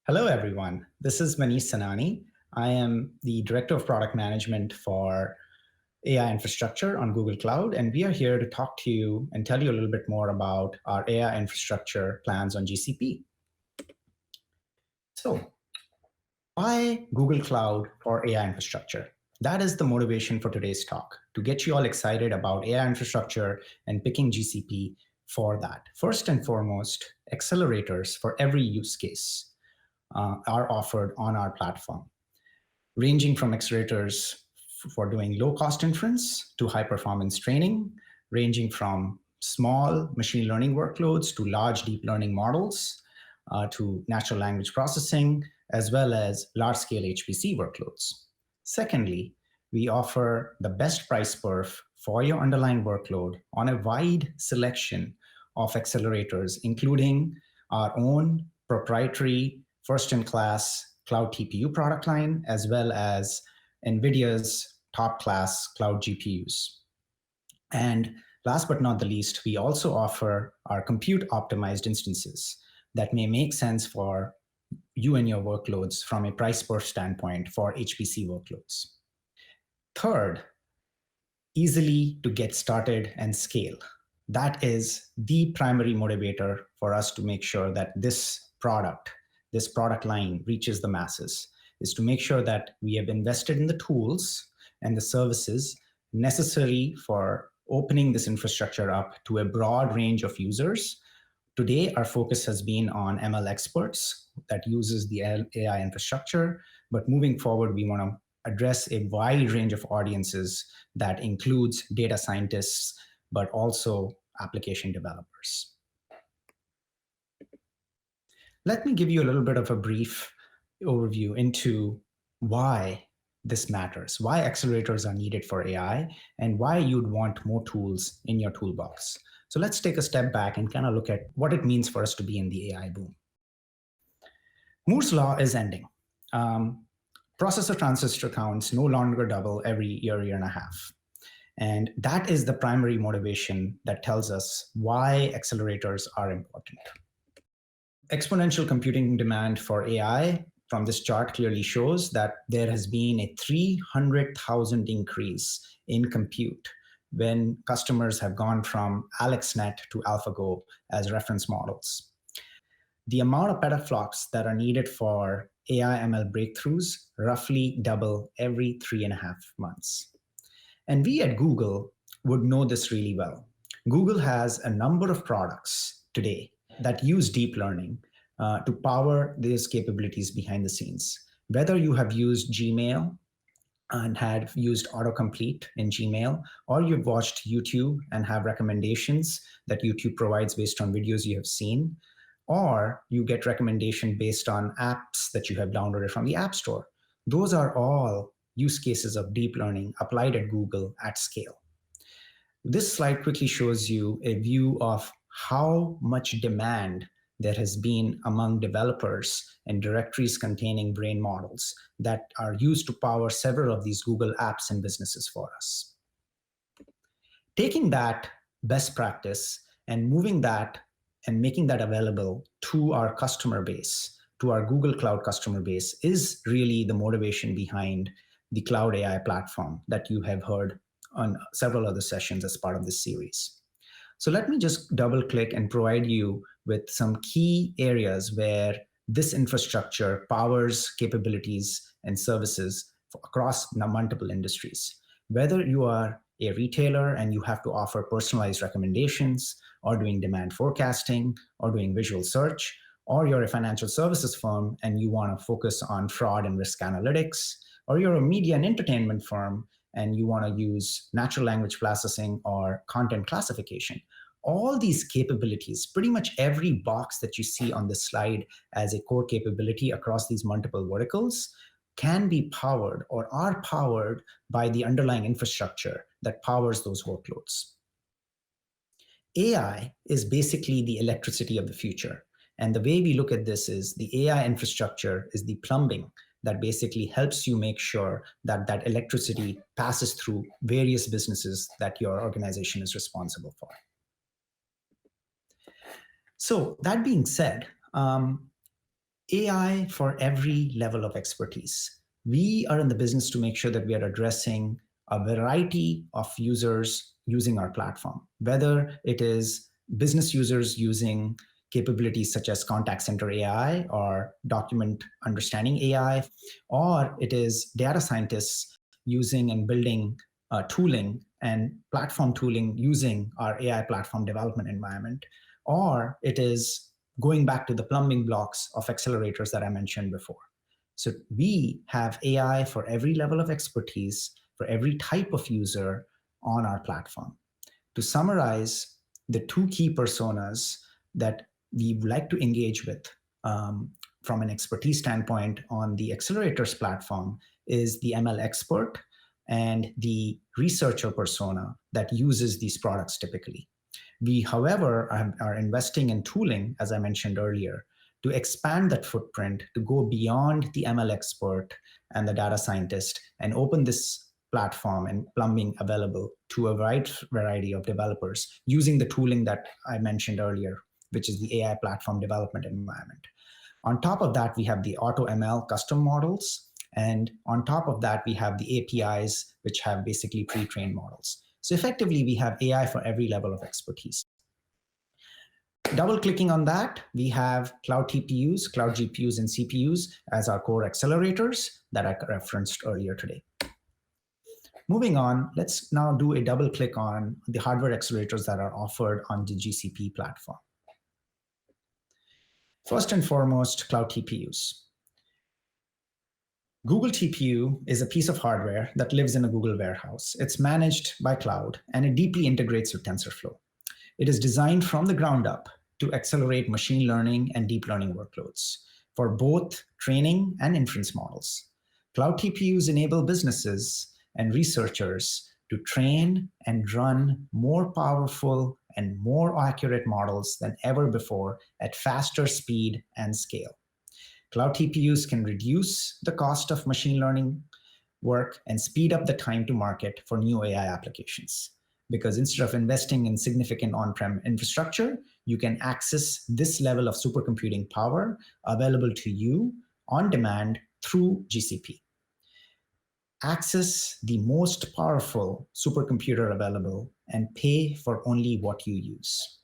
Hello, everyone. This is Manish Sainani. I am the Director of Product Management for AI Infrastructure on Google Cloud, and we are here to talk to you and tell you a little bit more about our AI infrastructure plans on GCP. So, why Google Cloud for AI infrastructure? That is the motivation for today's talk, to get you all excited about AI infrastructure and picking GCP for that. First and foremost, accelerators for every use case are offered on our platform, ranging from accelerators for doing low-cost inference to high-performance training, ranging from small machine learning workloads to large deep learning models, to natural language processing, as well as large-scale HPC workloads. Secondly, we offer the best price perf for your underlying workload on a wide selection of accelerators, including our own proprietary first-in-class cloud TPU product line, as well as NVIDIA's top-class cloud GPUs. And last but not the least, we also offer our compute-optimized instances that may make sense for you and your workloads from a price per standpoint for HPC workloads. Third, easily to get started and scale. That is the primary motivator for us to make sure that this product line reaches the masses, is to make sure that we have invested in the tools and the services necessary for opening this infrastructure up to a broad range of users. Today, our focus has been on ML experts that uses the AI infrastructure, but moving forward, we want to address a wide range of audiences that includes data scientists, but also application developers. Let me give you a little bit of a brief overview into why this matters, why accelerators are needed for AI, and why you'd want more tools in your toolbox. So let's take a step back and kind of look at what it means for us to be in the AI boom. Moore's law is ending. Processor transistor counts no longer double every year and a half. And that is the primary motivation that tells us why accelerators are important. Exponential computing demand for AI from this chart clearly shows that there has been a 300,000 increase in compute when customers have gone from AlexNet to AlphaGo as reference models. The amount of petaflops that are needed for AI ML breakthroughs roughly double every 3.5 months. And we at Google would know this really well. Google has a number of products today that use deep learning to power these capabilities behind the scenes. Whether you have used Gmail and had used autocomplete in Gmail, or you've watched YouTube and have recommendations that YouTube provides based on videos you have seen, or you get recommendation based on apps that you have downloaded from the App Store. Those are all use cases of deep learning applied at Google at scale. This slide quickly shows you a view of how much demand there has been among developers and directories containing brain models that are used to power several of these Google apps and businesses for us. Taking that best practice and moving that and making that available to our customer base, to our Google Cloud customer base, is really the motivation behind the Cloud AI platform that you have heard on several other sessions as part of this series. So let me just double click and provide you with some key areas where this infrastructure powers capabilities and services across multiple industries. Whether you are a retailer and you have to offer personalized recommendations, or doing demand forecasting, or doing visual search, or you're a financial services firm and you want to focus on fraud and risk analytics, or you're a media and entertainment firm and you want to use natural language processing or content classification. All these capabilities, pretty much every box that you see on this slide as a core capability across these multiple verticals, can be powered or are powered by the underlying infrastructure that powers those workloads. AI is basically the electricity of the future. And the way we look at this is the AI infrastructure is the plumbing that basically helps you make sure that that electricity passes through various businesses that your organization is responsible for. So that being said, AI for every level of expertise. We are in the business to make sure that we are addressing a variety of users using our platform, whether it is business users using capabilities such as contact center AI or document understanding AI, or it is data scientists using and building tooling and platform tooling using our AI platform development environment, or it is going back to the plumbing blocks of accelerators that I mentioned before. So we have AI for every level of expertise, for every type of user on our platform. To summarize, the two key personas that we would like to engage with from an expertise standpoint on the accelerators platform is the ML expert and the researcher persona that uses these products typically. We, however, are investing in tooling, as I mentioned earlier, to expand that footprint, to go beyond the ML expert and the data scientist and open this platform and plumbing available to a wide variety of developers using the tooling that I mentioned earlier, which is the AI platform development environment. On top of that, we have the AutoML custom models. And on top of that, we have the APIs, which have basically pre-trained models. So effectively, we have AI for every level of expertise. Double clicking on that, we have cloud TPUs, cloud GPUs, and CPUs as our core accelerators that I referenced earlier today. Moving on, let's now do a double click on the hardware accelerators that are offered on the GCP platform. First and foremost, cloud TPUs. Google TPU is a piece of hardware that lives in a Google warehouse. It's managed by cloud, and it deeply integrates with TensorFlow. It is designed from the ground up to accelerate machine learning and deep learning workloads for both training and inference models. Cloud TPUs enable businesses and researchers to train and run more powerful and more accurate models than ever before at faster speed and scale. Cloud TPUs can reduce the cost of machine learning work and speed up the time to market for new AI applications. Because instead of investing in significant on-prem infrastructure, you can access this level of supercomputing power available to you on demand through GCP. Access the most powerful supercomputer available and pay for only what you use.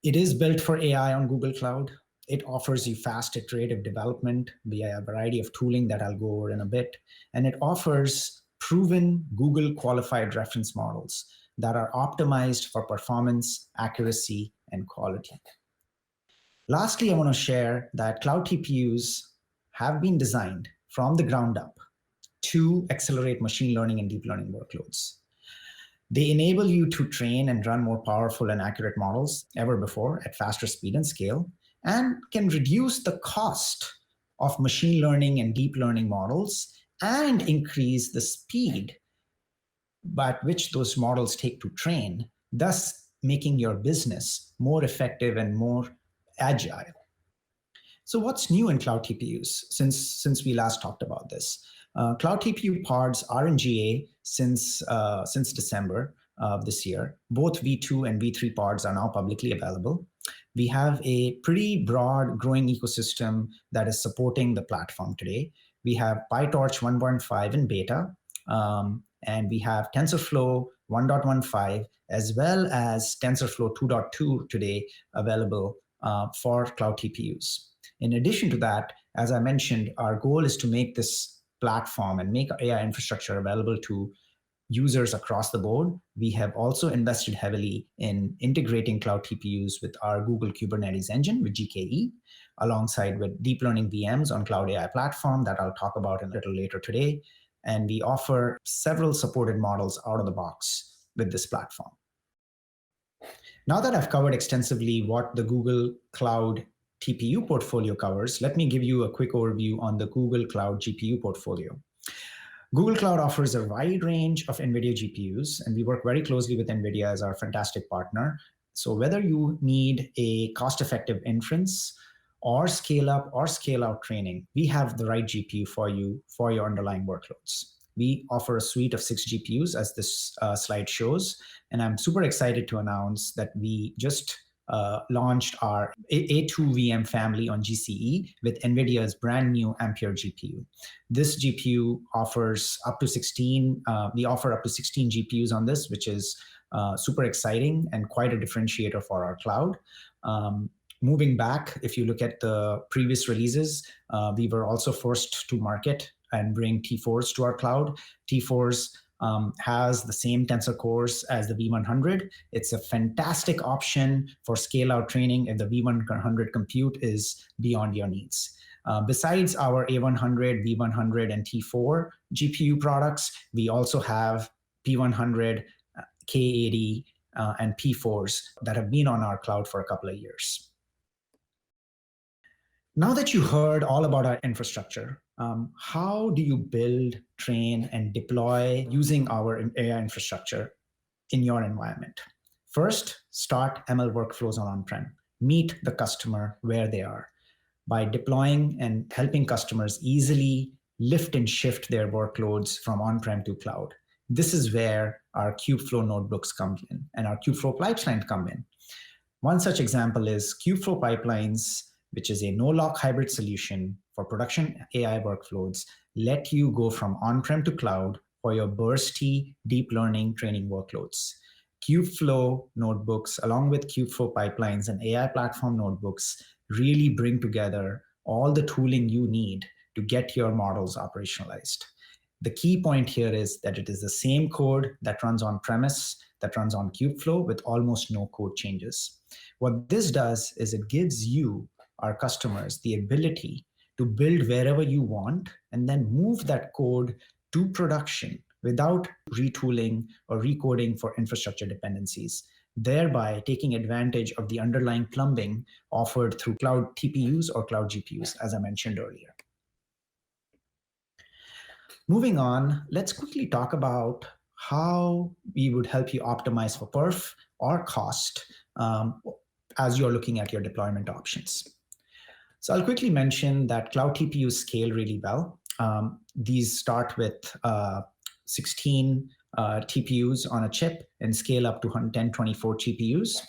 It is built for AI on Google Cloud. It offers you fast iterative development via a variety of tooling that I'll go over in a bit. And it offers proven Google qualified reference models that are optimized for performance, accuracy, and quality. Lastly, I want to share that cloud TPUs have been designed from the ground up to accelerate machine learning and deep learning workloads. They enable you to train and run more powerful and accurate models ever before at faster speed and scale, and can reduce the cost of machine learning and deep learning models and increase the speed at which those models take to train, thus making your business more effective and more agile. So what's new in cloud TPUs since we last talked about this? Cloud TPU Pods are in GA since December of this year. Both V2 and V3 pods are now publicly available. We have a pretty broad growing ecosystem that is supporting the platform today. We have PyTorch 1.5 in beta, and we have TensorFlow 1.15, as well as TensorFlow 2.2 today available for cloud TPUs. In addition to that, as I mentioned, our goal is to make this platform and make AI infrastructure available to users across the board. We have also invested heavily in integrating cloud TPUs with our Google Kubernetes engine with GKE, alongside with deep learning VMs on Cloud AI platform that I'll talk about a little later today. And we offer several supported models out of the box with this platform. Now that I've covered extensively what the Google Cloud TPU portfolio covers, let me give you a quick overview on the Google Cloud GPU portfolio. Google Cloud offers a wide range of NVIDIA GPUs, and we work very closely with NVIDIA as our fantastic partner. So whether you need a cost-effective inference or scale up or scale out training, we have the right GPU for you for your underlying workloads. We offer a suite of 6 GPUs, as this slide shows, and I'm super excited to announce that we just launched our A2VM family on GCE with NVIDIA's brand new Ampere GPU. This GPU offers up to 16, we offer up to 16 GPUs on this, which is super exciting and quite a differentiator for our cloud. Moving back, if you look at the previous releases, we were also first to market and bring T4s to our cloud. T4s has the same tensor cores as the V100. It's a fantastic option for scale-out training if the V100 compute is beyond your needs. Besides our A100, V100, and T4 GPU products, we also have P100, K80, and P4s that have been on our cloud for a couple of years. Now that you heard all about our infrastructure, how do you build, train, and deploy using our AI infrastructure in your environment? First, start ML workflows on-prem. Meet the customer where they are by deploying and helping customers easily lift and shift their workloads from on-prem to cloud. This is where our Kubeflow notebooks come in and our Kubeflow pipelines come in. One such example is Kubeflow pipelines, which is a no-lock hybrid solution for production AI workloads, let you go from on-prem to cloud for your bursty deep learning training workloads. Kubeflow notebooks, along with Kubeflow pipelines and AI platform notebooks, really bring together all the tooling you need to get your models operationalized. The key point here is that it is the same code that runs on premise, that runs on Kubeflow with almost no code changes. What this does is it gives you, our customers, the ability to build wherever you want and then move that code to production without retooling or recoding for infrastructure dependencies, thereby taking advantage of the underlying plumbing offered through cloud TPUs or cloud GPUs, as I mentioned earlier. Moving on, let's quickly talk about how we would help you optimize for perf or cost as you're looking at your deployment options. So I'll quickly mention that cloud TPUs scale really well. These start with 16 TPUs on a chip and scale up to 124 GPUs.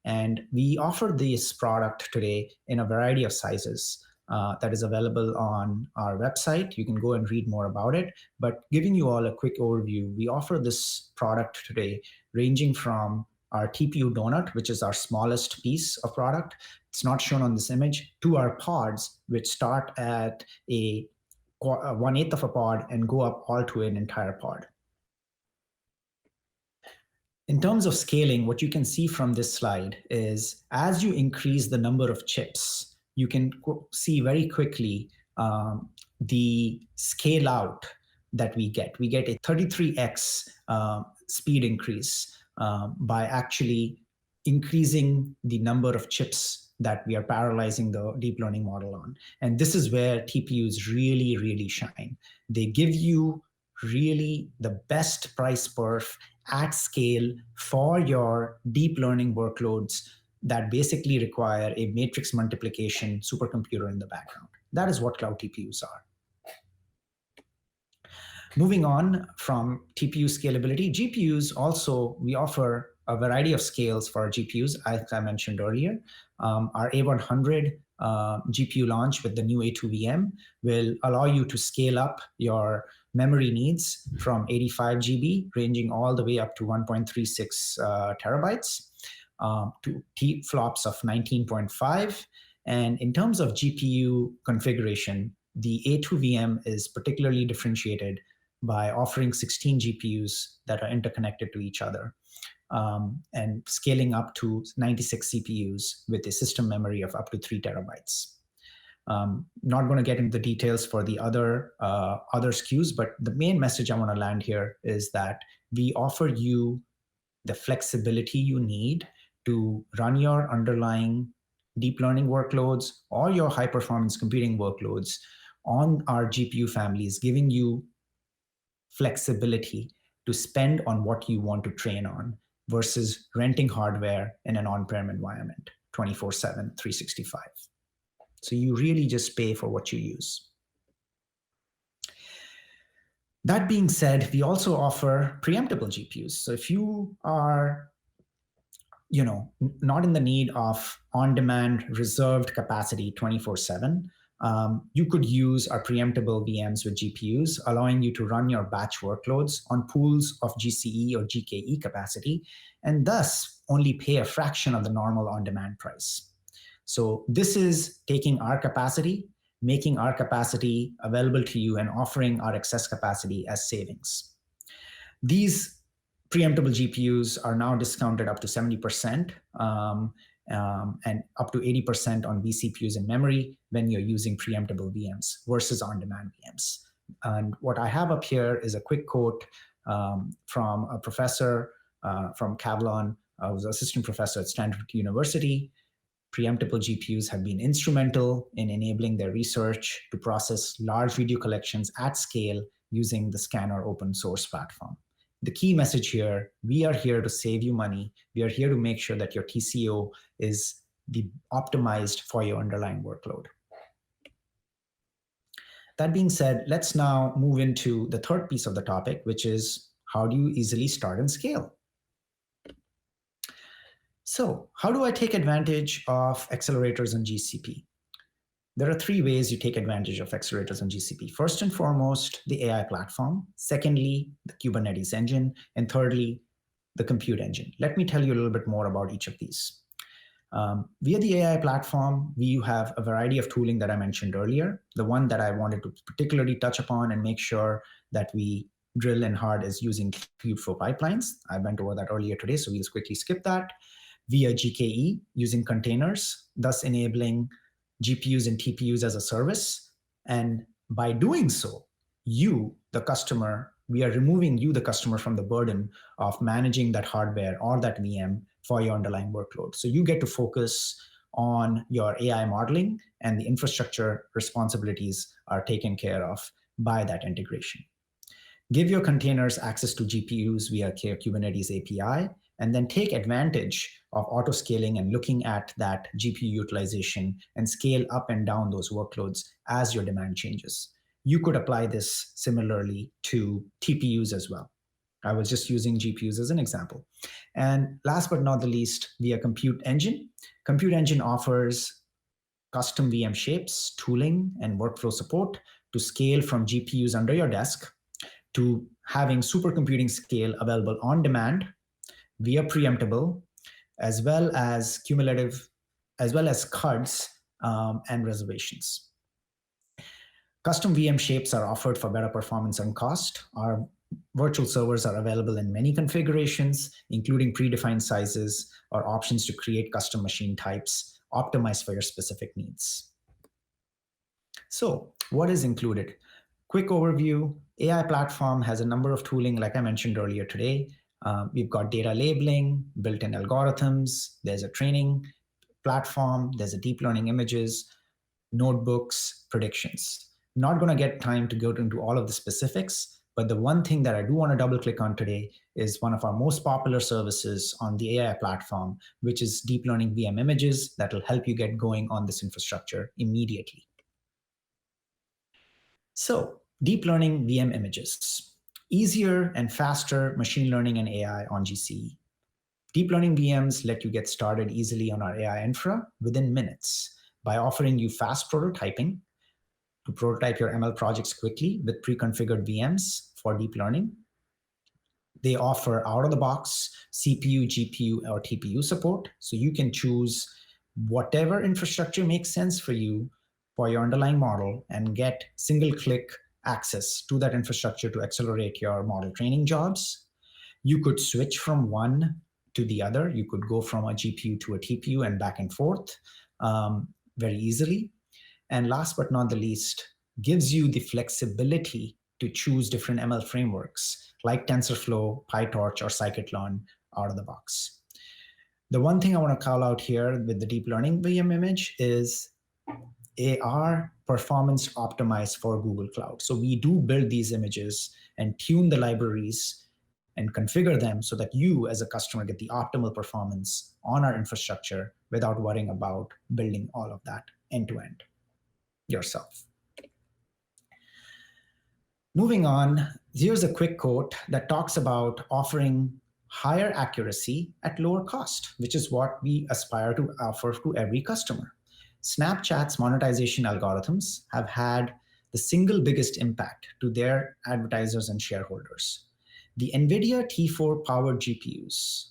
And we offer this product today in a variety of sizes that is available on our website. You can go and read more about it. But giving you all a quick overview, we offer this product today ranging from our TPU donut, which is our smallest piece of product. It's not shown on this image, to our pods, which start at a 1/8 of a pod and go up all to an entire pod. In terms of scaling, what you can see from this slide is as you increase the number of chips, you can see very quickly the scale out that we get. We get a 33x speed increase by actually increasing the number of chips that we are parallelizing the deep learning model on. And this is where TPUs really, really shine. They give you really the best price perf at scale for your deep learning workloads that basically require a matrix multiplication supercomputer in the background. That is what cloud TPUs are. Moving on from TPU scalability, GPUs also, we offer a variety of scales for our GPUs, as I mentioned earlier. Our A100 GPU launch with the new A2VM will allow you to scale up your memory needs from 85 GB, ranging all the way up to 1.36 terabytes, to flops of 19.5. And in terms of GPU configuration, the A2VM is particularly differentiated by offering 16 GPUs that are interconnected to each other, and scaling up to 96 CPUs with a system memory of up to 3 terabytes. Not going to get into the details for the other SKUs, but the main message I want to land here is that we offer you the flexibility you need to run your underlying deep learning workloads or your high performance computing workloads on our GPU families, giving you flexibility to spend on what you want to train on versus renting hardware in an on-prem environment 24/7, 365. So you really just pay for what you use. That being said, we also offer preemptible GPUs. So if you are not in the need of on-demand reserved capacity 24/7. You could use our preemptible VMs with GPUs, allowing you to run your batch workloads on pools of GCE or GKE capacity, and thus only pay a fraction of the normal on-demand price. So this is taking our capacity, making our capacity available to you, and offering our excess capacity as savings. These preemptible GPUs are now discounted up to 70% and up to 80% on vCPUs in memory when you're using preemptible VMs versus on-demand VMs. And what I have up here is a quick quote from a professor from Kavlon, who's an assistant professor at Stanford University. Preemptible GPUs have been instrumental in enabling their research to process large video collections at scale using the Scanner open source platform. The key message here, we are here to save you money. We are here to make sure that your TCO is optimized for your underlying workload. That being said, let's now move into the third piece of the topic, which is how do you easily start and scale? So how do I take advantage of accelerators on GCP? There are three ways you take advantage of accelerators on GCP. First and foremost, the AI platform. Secondly, the Kubernetes engine. And thirdly, the compute engine. Let me tell you a little bit more about each of these. Via the AI platform, we have a variety of tooling that I mentioned earlier. The one that I wanted to particularly touch upon and make sure that we drill in hard is using Qt for pipelines. I went over that earlier today, so we'll just quickly skip that. Via GKE, using containers, thus enabling GPUs and TPUs as a service. And by doing so, you, the customer, we are removing you, the customer, from the burden of managing that hardware or that VM for your underlying workload. So you get to focus on your AI modeling, and the infrastructure responsibilities are taken care of by that integration. Give your containers access to GPUs via Kubernetes API, and then take advantage of auto-scaling and looking at that GPU utilization and scale up and down those workloads as your demand changes. You could apply this similarly to TPUs as well. I was just using GPUs as an example. And last but not the least, via Compute Engine. Compute Engine offers custom VM shapes, tooling, and workflow support to scale from GPUs under your desk to having supercomputing scale available on demand via preemptible, as well as cumulative, as well as CUDs and reservations. Custom VM shapes are offered for better performance and cost. Our virtual servers are available in many configurations, including predefined sizes or options to create custom machine types optimized for your specific needs. So what is included? Quick overview, AI platform has a number of tooling, like I mentioned earlier today. We've got data labeling, built-in algorithms, there's a training platform, there's a deep learning images, notebooks, predictions. Not going to get time to go into all of the specifics, but the one thing that I do want to double click on today is one of our most popular services on the AI platform, which is deep learning VM images that will help you get going on this infrastructure immediately. So deep learning VM images. Easier and faster machine learning and AI on GCE. Deep learning VMs let you get started easily on our AI infra within minutes by offering you fast prototyping to prototype your ML projects quickly with pre-configured VMs for deep learning. They offer out-of-the-box CPU, GPU, or TPU support, so you can choose whatever infrastructure makes sense for you for your underlying model and get single-click access to that infrastructure to accelerate your model training jobs. You could switch from one to the other. You could go from a GPU to a TPU and back and forth very easily. And last but not the least, gives you the flexibility to choose different ML frameworks like TensorFlow, PyTorch, or Scikit-learn out of the box. The one thing I want to call out here with the deep learning VM image is they are performance optimized for Google Cloud. So we do build these images and tune the libraries and configure them so that you as a customer get the optimal performance on our infrastructure without worrying about building all of that end to end yourself. Moving on, here's a quick quote that talks about offering higher accuracy at lower cost, which is what we aspire to offer to every customer. Snapchat's monetization algorithms have had the single biggest impact to their advertisers and shareholders. The NVIDIA T4 powered GPUs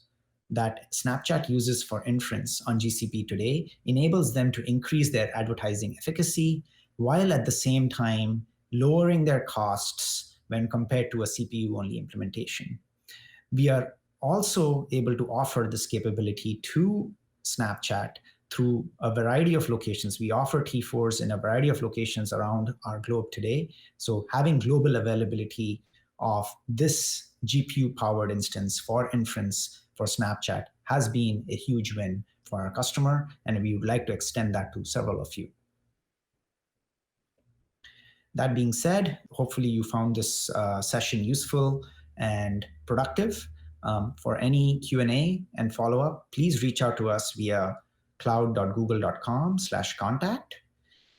that Snapchat uses for inference on GCP today enables them to increase their advertising efficacy while at the same time lowering their costs when compared to a CPU only implementation. We are also able to offer this capability to Snapchat through a variety of locations. We offer T4s in a variety of locations around our globe today. So having global availability of this GPU powered instance for inference for Snapchat has been a huge win for our customer, and we would like to extend that to several of you. That being said, hopefully you found this session useful and productive. For any Q&A and follow-up, please reach out to us via cloud.google.com/contact.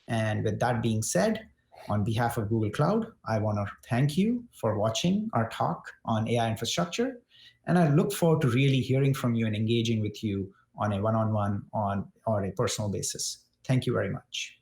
And with that being said, on behalf of Google Cloud, I want to thank you for watching our talk on AI infrastructure. And I look forward to really hearing from you and engaging with you on a one-on-one or a personal basis. Thank you very much.